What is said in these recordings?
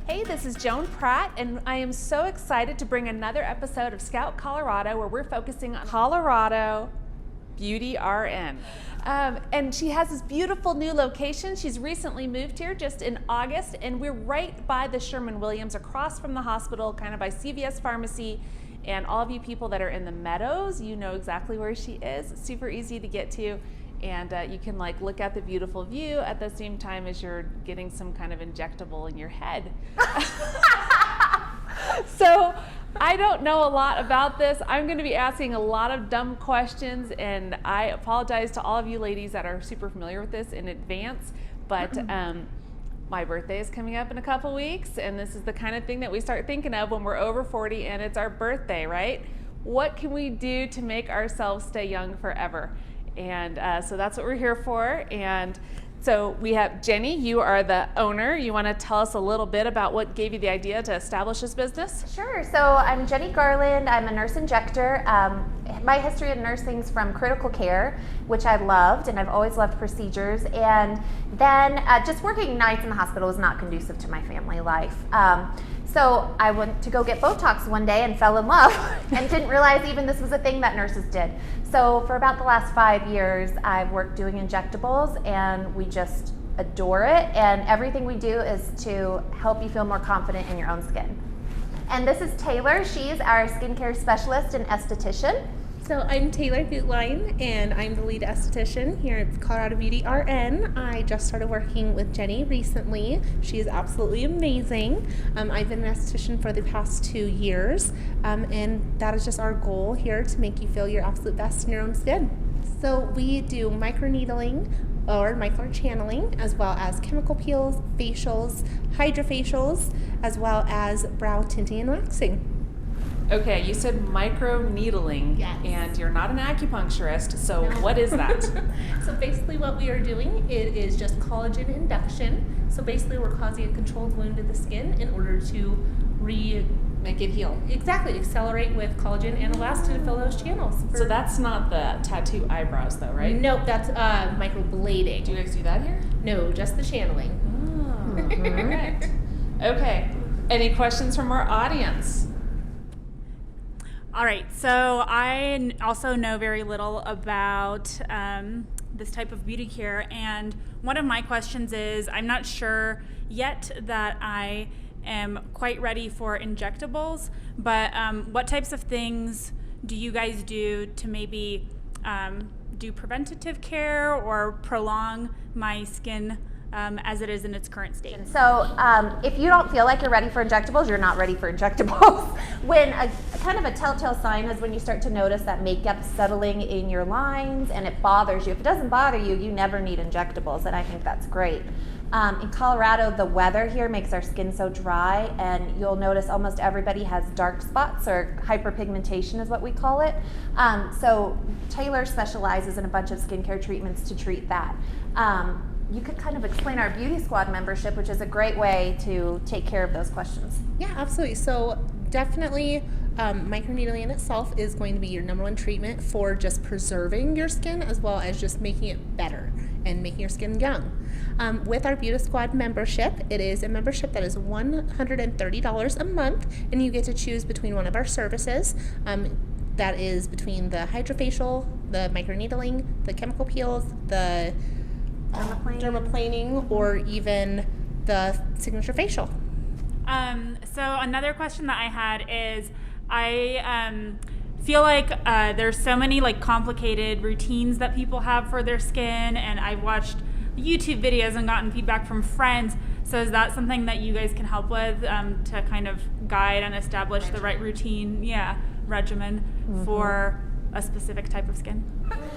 Hey, this is Joan Pratt, and I am so excited to bring another episode of Scout Colorado, where we're focusing on Colorado Beauty RN. And she has this beautiful new location. She's recently moved here just in August, and we're right by the Sherman-Williams, across from the hospital, kind of by CVS Pharmacy. And all of you people that are in the Meadows, you know exactly where she is. It's super easy to get to. And you can like look at the beautiful view at the same time as you're getting some kind of injectable in your head. So I don't know a lot about this. I'm going to be asking a lot of dumb questions, and I apologize to all of you ladies that are super familiar with this in advance. But my birthday is coming up in a couple weeks, and this is the kind of thing that we start thinking of when we're over 40 and it's our birthday, right? What can we do to make ourselves stay young forever? And so that's what we're here for. And so we have Jenny, you are the owner. You want to tell us a little bit about what gave you the idea to establish this business? Sure. So I'm Jenny Garland. I'm a nurse injector. My history of nursing is from critical care, which I loved, and I've always loved procedures. And then just working nights in the hospital was not conducive to my family life. So I went to go get Botox one day and fell in love and didn't realize even this was a thing that nurses did. So for about the last 5 years, I've worked doing injectables, and we just adore it. And everything we do is to help you feel more confident in your own skin. And this is Taylor. She's our skincare specialist and esthetician. So I'm Taylor Gutlein, and I'm the lead esthetician here at Colorado Beauty RN. I just started working with Jenny recently. She is absolutely amazing. I've been an esthetician for the past 2 years, and that is just our goal here, to make you feel your absolute best in your own skin. So we do microneedling or microchanneling, as well as chemical peels, facials, hydrofacials, as well as brow tinting and waxing. Okay, you said micro needling, Yes. And you're not an acupuncturist, so what is that? So basically what we are doing, it is just collagen induction. So basically we're causing a controlled wound in the skin in order to Make it heal. Exactly, accelerate with collagen and elastin to fill those channels. So that's not the tattoo eyebrows though, right? Nope, that's microblading. Do you guys do that here? No, just the channeling. Oh, correct. Okay, any questions from our audience? All right, so I also know very little about this type of beauty care, and one of my questions is, I'm not sure yet that I am quite ready for injectables, but what types of things do you guys do to maybe do preventative care or prolong my skin as it is in its current state? So if you don't feel like you're ready for injectables, you're not ready for injectables. When a kind of a telltale sign is when you start to notice that makeup settling in your lines and it bothers you. If it doesn't bother you, you never need injectables, and I think that's great. In Colorado, the weather here makes our skin so dry, and you'll notice almost everybody has dark spots, or hyperpigmentation is what we call it. So Taylor specializes in a bunch of skincare treatments to treat that. You could kind of explain our Beauty Squad membership, which is a great way to take care of those questions. Yeah, absolutely. So definitely microneedling in itself is going to be your number one treatment for just preserving your skin, as well as just making it better and making your skin young. With our Beauty Squad membership, it is a membership that is $130 a month, and you get to choose between one of our services. That is between the hydrofacial, the microneedling, the chemical peels, the dermaplaning, or even the signature facial. So another question that I had is, I feel like there's so many like complicated routines that people have for their skin, and I've watched YouTube videos and gotten feedback from friends. So is that something that you guys can help with to kind of guide and establish the right routine, regimen for a specific type of skin?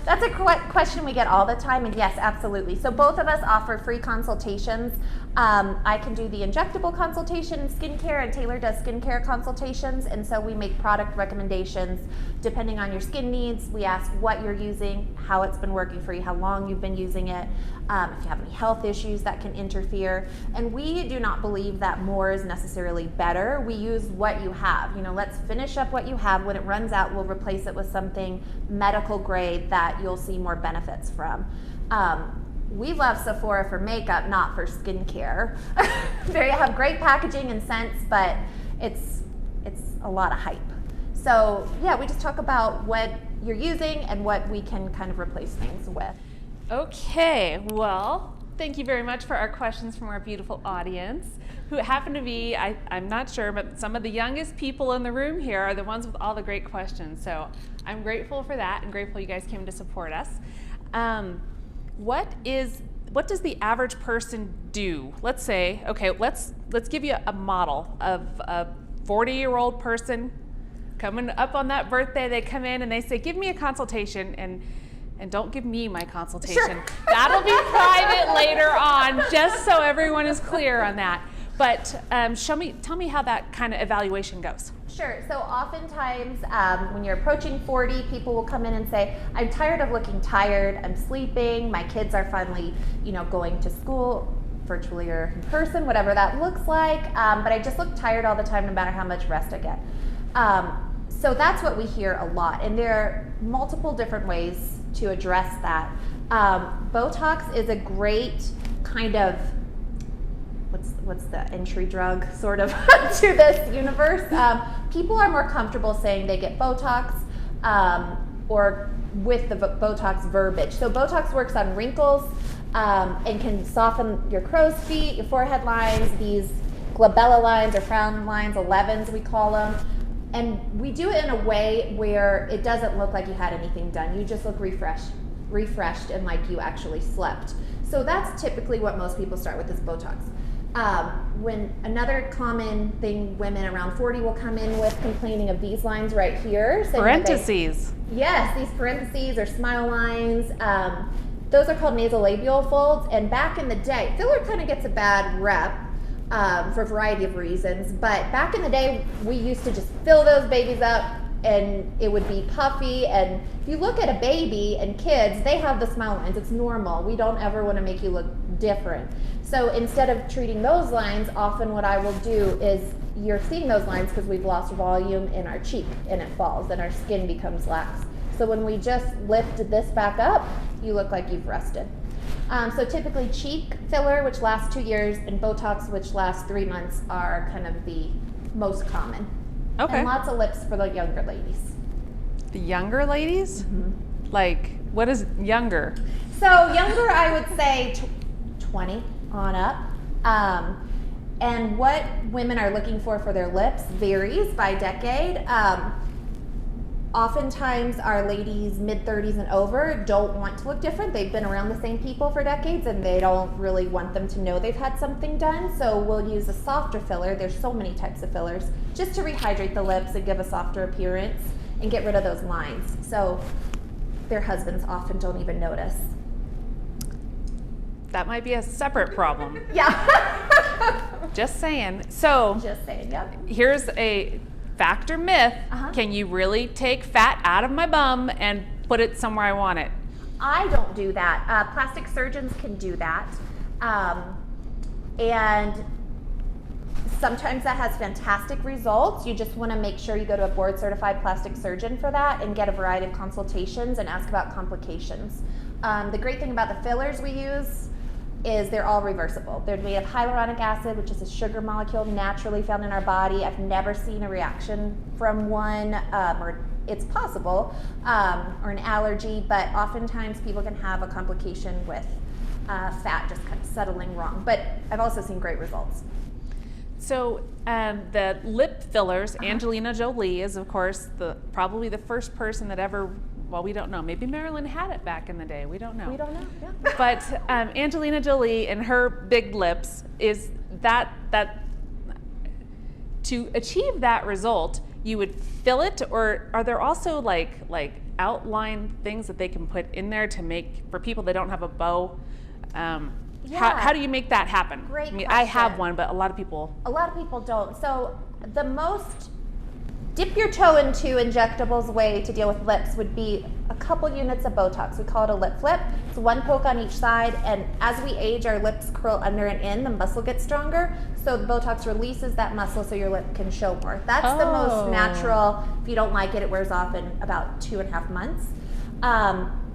That's a question we get all the time, and yes, absolutely. So both of us offer free consultations. I can do the injectable consultation in skincare, and Taylor does skincare consultations, and so we make product recommendations depending on your skin needs. We ask what you're using, how it's been working for you, how long you've been using it, if you have any health issues that can interfere. And we do not believe that more is necessarily better. We use what you have. Let's finish up what you have. When it runs out, we'll replace it with something medical grade that you'll see more benefits from. we love Sephora for makeup, not for skincare. They have great packaging and scents, but it's a lot of hype. So yeah, we just talk about what you're using and what we can kind of replace things with. Okay, well, thank you very much for our questions from our beautiful audience, who happen to be, I'm not sure, but some of the youngest people in the room here are the ones with all the great questions. So I'm grateful for that and grateful you guys came to support us. What does the average person do? Let's say, okay, let's give you a model of a 40-year-old person coming up on that birthday. They come in and they say, give me a consultation, and don't give me my consultation. Sure. That'll be private later on, just so everyone is clear on that. But tell me how that kind of evaluation goes. Sure. So oftentimes when you're approaching 40, people will come in and say, I'm tired of looking tired, I'm sleeping, my kids are finally, going to school, virtually or in person, whatever that looks like, but I just look tired all the time no matter how much rest I get. So that's what we hear a lot, and there are multiple different ways to address that. Botox is a great kind of, what's the entry drug sort of to this universe. People are more comfortable saying they get Botox or with the Botox verbiage. So Botox works on wrinkles and can soften your crow's feet, your forehead lines, these glabella lines or frown lines, 11s we call them. And we do it in a way where it doesn't look like you had anything done. You just look refreshed and like you actually slept. So that's typically what most people start with is Botox. When another common thing women around 40 will come in with complaining of these lines right here. Parentheses. Yes, these parentheses or smile lines. Those are called nasolabial folds. And back in the day, filler kind of gets a bad rep for a variety of reasons. But back in the day, we used to just fill those babies up and it would be puffy. And if you look at a baby and kids, they have the smile lines. It's normal. We don't ever want to make you look different. So instead of treating those lines, often what I will do is you're seeing those lines because we've lost volume in our cheek and it falls and our skin becomes lax. So when we just lift this back up, you look like you've rested. So typically cheek filler, which lasts 2 years, and Botox, which lasts 3 months, are kind of the most common. Okay. And lots of lips for the younger ladies. The younger ladies? Mm-hmm. Like, what is younger? So younger, I would say 20 on up. And what women are looking for their lips varies by decade. Oftentimes our ladies mid-30s and over don't want to look different. They've been around the same people for decades and they don't really want them to know they've had something done. So we'll use a softer filler. There's so many types of fillers just to rehydrate the lips and give a softer appearance and get rid of those lines. So their husbands often don't even notice. That might be a separate problem. Yeah. Just saying. So Just saying, yeah. here's a fact or myth. Can you really take fat out of my bum and put it somewhere I want it? I don't do that. Plastic surgeons can do that. And sometimes that has fantastic results. You just want to make sure you go to a board certified plastic surgeon for that and get a variety of consultations and ask about complications. The great thing about the fillers we use is they're all reversible. They're made of hyaluronic acid, which is a sugar molecule naturally found in our body. I've never seen a reaction from one, or it's possible, or an allergy, but oftentimes people can have a complication with fat just kind of settling wrong. But I've also seen great results. So the lip fillers, Angelina Jolie is of course probably the first person that ever, well, we don't know. Maybe Marilyn had it back in the day. We don't know. We don't know, yeah. But Angelina Jolie and her big lips, is that to achieve that result, you would fill it, or are there also like outline things that they can put in there to make, for people that don't have a bow? How do you make that happen? Great I have question. one, but a lot of people don't. So the most dip your toe into injectables way to deal with lips would be a couple units of Botox. We call it a lip flip. It's one poke on each side, and as we age, our lips curl under and in, the muscle gets stronger, so the Botox releases that muscle so your lip can show more. That's the most natural. If you don't like it, it wears off in about 2.5 months.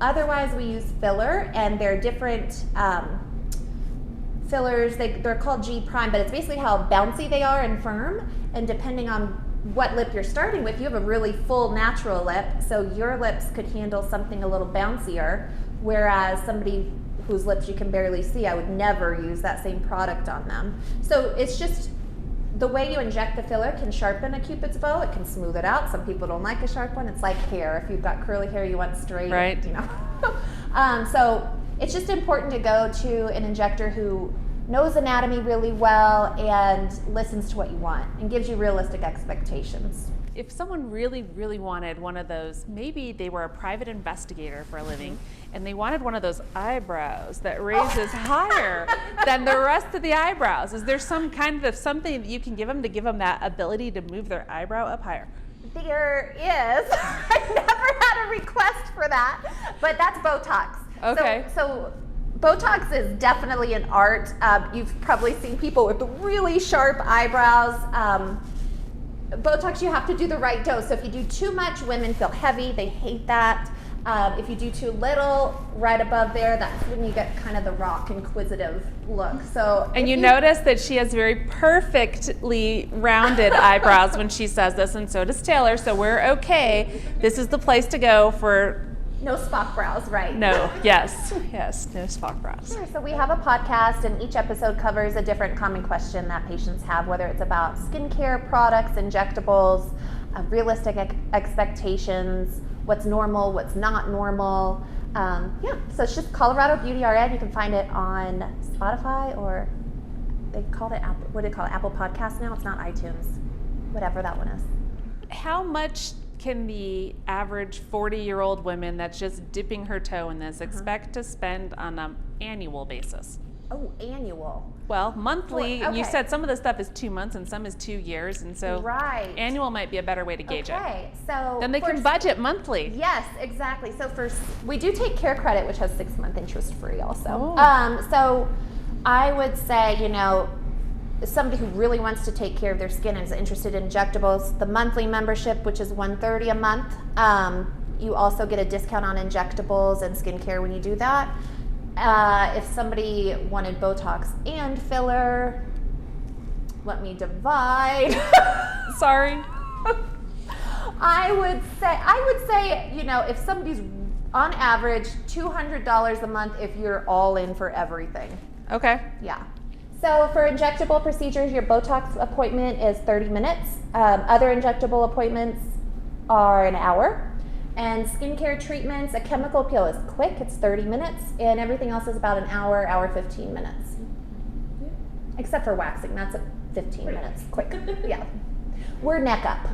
Otherwise, we use filler, and they're different fillers. They're called G prime, but it's basically how bouncy they are and firm. And depending on what lip you're starting with, you have a really full natural lip, so your lips could handle something a little bouncier, whereas somebody whose lips you can barely see, I would never use that same product on them. So it's just the way you inject the filler can sharpen a Cupid's bow. It can smooth it out. Some people don't like a sharp one. It's like hair. If you've got curly hair, you want straight, right? You know. So it's just important to go to an injector who knows anatomy really well and listens to what you want and gives you realistic expectations. If someone really, really wanted one of those, maybe they were a private investigator for a living, and they wanted one of those eyebrows that raises higher than the rest of the eyebrows, is there some kind of something that you can give them to give them that ability to move their eyebrow up higher? There is. I've never had a request for that, but that's Botox. Okay. So Botox is definitely an art. You've probably seen people with really sharp eyebrows. Botox, you have to do the right dose. So if you do too much, women feel heavy. They hate that. If you do too little, right above there, that's when you get kind of the rock inquisitive look. So, and you notice that she has very perfectly rounded eyebrows when she says this, and so does Taylor. So we're okay. This is the place to go for. No Spock brows, right? No, yes, no Spock brows. Sure, so we have a podcast, and each episode covers a different common question that patients have, whether it's about skincare products, injectables, realistic expectations, what's normal, what's not normal. So it's just Colorado Beauty RN. You can find it on Spotify, or they called it Apple. What do they call it? Apple Podcasts now. It's not iTunes. Whatever that one is. How much can the average 40-year-old woman that's just dipping her toe in this expect to spend on an annual basis? Oh, annual. Well, monthly. Okay. You said some of the stuff is 2 months and some is 2 years, and so annual might be a better way to gauge it. Okay, so then they can budget monthly. Yes, exactly. So we do take Care Credit, which has 6-month interest free also. Oh. So I would say, somebody who really wants to take care of their skin and is interested in injectables, the monthly membership, which is $130 a month. You also get a discount on injectables and skincare when you do that. If somebody wanted Botox and filler, let me divide. Sorry. I would say, if somebody's on average $200 a month if you're all in for everything. Okay. Yeah. So for injectable procedures, your Botox appointment is 30 minutes. Other injectable appointments are an hour. And skincare treatments, a chemical peel is quick, it's 30 minutes. And everything else is about an hour 15 minutes. Except for waxing, that's 15 minutes, quick. Yeah. We're neck up.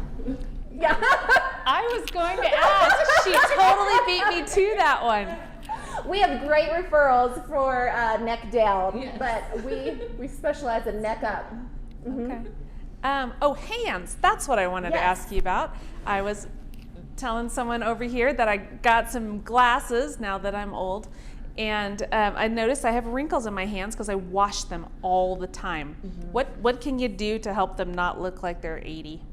Yeah. I was going to ask. She totally beat me to that one. We have great referrals for neck down, but we specialize in neck up. Okay. Hands. That's what I wanted to ask you about. I was telling someone over here that I got some glasses now that I'm old, and I noticed I have wrinkles in my hands because I wash them all the time. What can you do to help them not look like they're 80?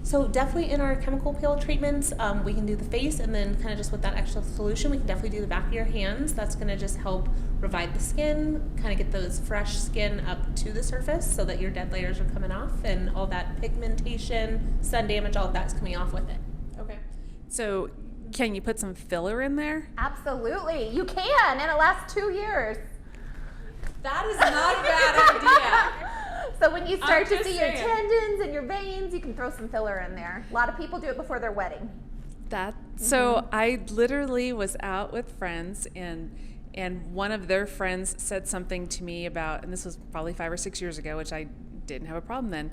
So definitely in our chemical peel treatments, we can do the face, and then kind of just with that extra solution, we can definitely do the back of your hands. That's going to just help revive the skin, kind of get those fresh skin up to the surface so that your dead layers are coming off, and all that pigmentation, sun damage, all of that's coming off with it. Okay. So can you put some filler in there? Absolutely. You can, and it lasts 2 years. That is not a bad idea. So when you start to see saying. your tendons and your veins, you can throw some filler in there. A lot of people do it before their wedding. So I literally was out with friends, and one of their friends said something to me about, and this was probably 5 or 6 years ago, which I didn't have a problem then.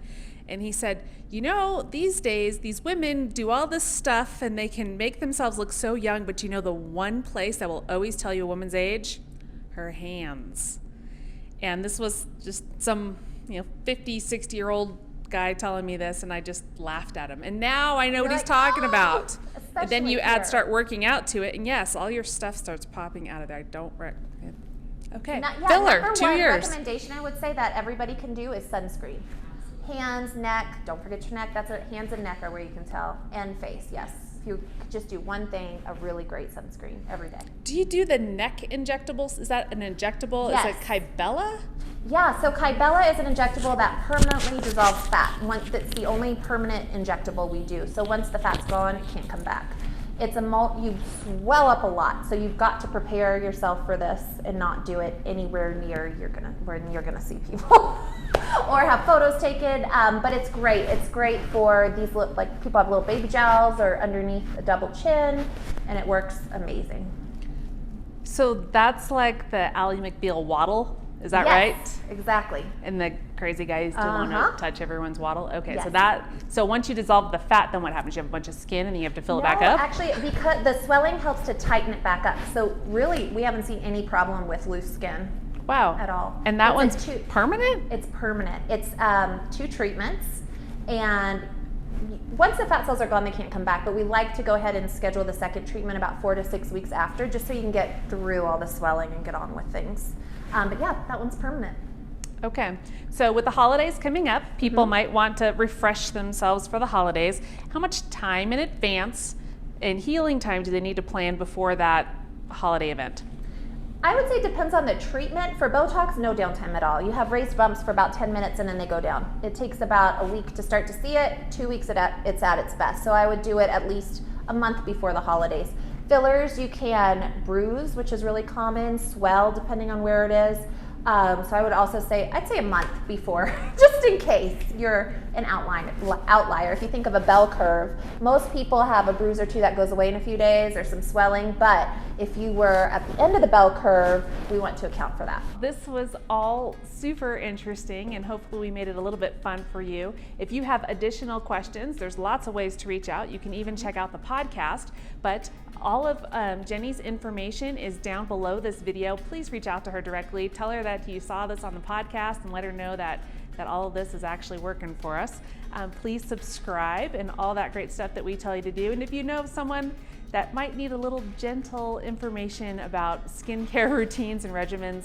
And he said, these days, these women do all this stuff and they can make themselves look so young, but the one place that will always tell you a woman's age? Her hands. And this was just some 50, 60-year-old guy telling me this, and I just laughed at him. And now I know what he's talking about. And then you start working out to it, and yes, all your stuff starts popping out of there. I don't recommend. Okay, filler, 2 years. One recommendation I would say that everybody can do is sunscreen. Hands, neck, don't forget your neck. Hands and neck are where you can tell. And face, yes. If you could just do one thing, a really great sunscreen every day. Do you do the neck injectables? Is that an injectable? Yes. Is it Kybella? Yeah, so Kybella is an injectable that permanently dissolves fat. That's the only permanent injectable we do. So once the fat's gone, it can't come back. It's you swell up a lot, so you've got to prepare yourself for this and not do it anywhere near where you're gonna see people or have photos taken. But it's great. It's great for these like people have little baby jowls or underneath a double chin, and it works amazing. So that's like the Ally McBeal waddle. Is that Yes, right? Exactly. And the crazy guys don't want to touch everyone's waddle. Okay, Yes. so once you dissolve the fat, then what happens? You have a bunch of skin and you have to fill it back up? Actually, because the swelling helps to tighten it back up. So really, we haven't seen any problem with loose skin. Wow. At all. And that It's one's permanent? It's permanent. It's 2 treatments, and once the fat cells are gone, they can't come back. But we like to go ahead and schedule the second treatment about 4 to 6 weeks after, just so you can get through all the swelling and get on with things. But yeah, that one's permanent. Okay, so with the holidays coming up, people might want to refresh themselves for the holidays. How much time in advance and healing time do they need to plan before that holiday event? I would say it depends on the treatment. For Botox, no downtime at all. You have raised bumps for about 10 minutes and then they go down. It takes about a week to start to see it, 2 weeks it's at its best. So I would do it at least a month before the holidays. Fillers, you can bruise, which is really common, swell depending on where it is. So I would also say, I'd say a month before, just in case you're an outlier. If you think of a bell curve, most people have a bruise or two that goes away in a few days or some swelling, but if you were at the end of the bell curve, we want to account for that. This was all super interesting and hopefully we made it a little bit fun for you. If you have additional questions, there's lots of ways to reach out. You can even check out the podcast, but all of Jenny's information is down below this video. Please reach out to her directly. Tell her that you saw this on the podcast and let her know that all of this is actually working for us. Please subscribe and all that great stuff that we tell you to do. And if you know of someone that might need a little gentle information about skincare routines and regimens,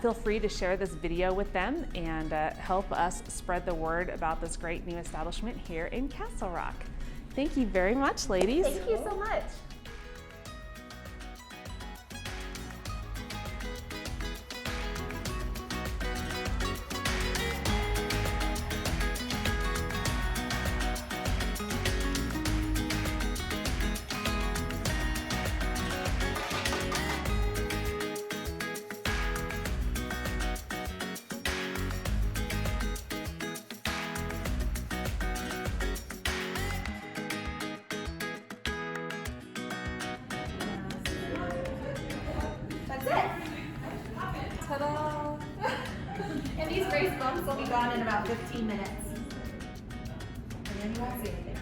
feel free to share this video with them and help us spread the word about this great new establishment here in Castle Rock. Thank you very much, ladies. Thank you so much. That's it. Ta-da! And these raised bumps will be gone in about 15 minutes. And then you won't see anything.